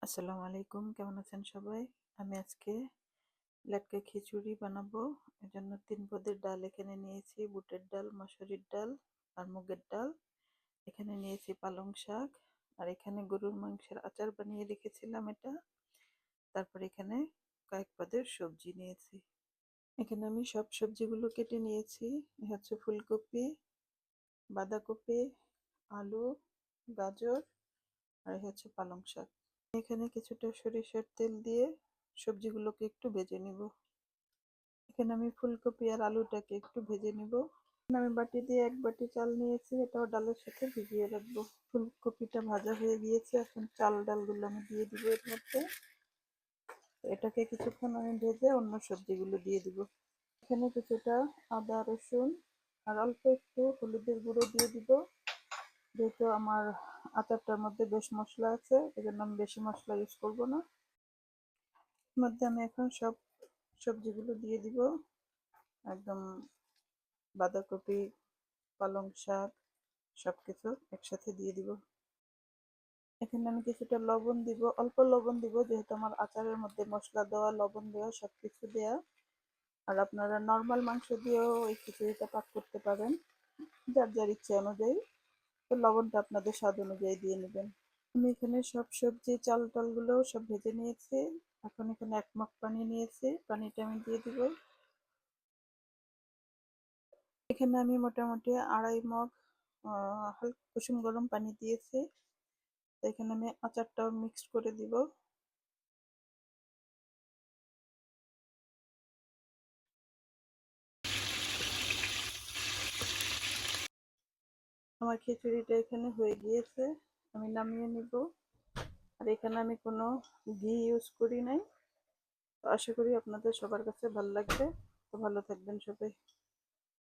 আসসালামু আলাইকুম, কেমন আছেন সবাই? আমি আজকে লেটকা খিচুড়ি বানাবো। এজন্য ৩ পদের ডাল এখানে নিয়েছি, বুটের ডাল, মসুরির ডাল আর মুগের ডাল। এখানে নিয়েছি পালং শাক, আর এখানে গরুর মাংসের আচার বানিয়ে রেখেছিলাম এটা। তারপর এখানে কয়েক পদের সবজি নিয়েছি। এখানে আমি সব সবজিগুলো কেটে নিয়েছি। এ হচ্ছে ফুলকপি, বাঁধাকপি, আলু, গাজর আর এ হচ্ছে পালং শাক। এখানে কিছুটা সরিষার তেল দিয়ে সবজিগুলোকে একটু ভেজে নিব। এখানে আমি ফুলকপি আর আলুটাকে একটু ভেজে নিব। আমি বাটি দিয়ে 1 বাটি চাল নিয়েছি, এটাও ডালের সাথে ভিজিয়ে রাখবো। ফুলকপিটা ভাজা হয়ে গিয়েছে, এখন চাল ডালগুলো আমি দিয়ে দিব এর মধ্যে। এটাকে কিছুক্ষণ আমি ভেজে অন্য সবজিগুলো দিয়ে দিব। এখানে কিছুটা আদা রসুন আর অল্প একটু হলুদের গুঁড়ো দিয়ে দিব। যেহেতু আমার আচারটার মধ্যে বেশ মশলা আছে, এজন্য আমি বেশি মশলা ইউজ করব না। এর মধ্যে আমি এখন সব সবজিগুলো দিয়ে দিব, একদম বাঁধাকপি, পালং শাক সবকিছু একসাথে দিয়ে দিব। এখানে আমি কিছুটা লবণ দিব, অল্প লবণ দিব, যেহেতু আমার আচারের মধ্যে মশলা দেওয়া, লবণ দেওয়া, সবকিছু দেওয়া। আর আপনারা নর্মাল মাংস দিয়েও এই খিচুড়িটা পাক করতে পারেন, যার যার ইচ্ছে অনুযায়ী। তো লবণটা আপনাদের স্বাদ অনুযায়ী দিয়ে নেবেন। আমি এখানে সব সবজি চাল টালগুলো সব ভেজে নিয়েছি। এখন এখানে 1 মগ পানি নিয়েছি, পানিটা আমি দিয়ে দিব। এখানে আমি মোটামুটি 2.5 মগ হালকা কুসুম গরম পানি দিয়েছি। তো এখানে আমি আচারটাও মিক্সড করে দিব। আমার খিচুড়িটা এখানে হয়ে গিয়েছে, আমি নামিয়ে নিব। আর এখানে আমি কোনো ঘি ইউজ করি নাই। তো আশা করি আপনাদের সবার কাছে ভালো লাগবে। তো ভালো থাকবেন সবাই।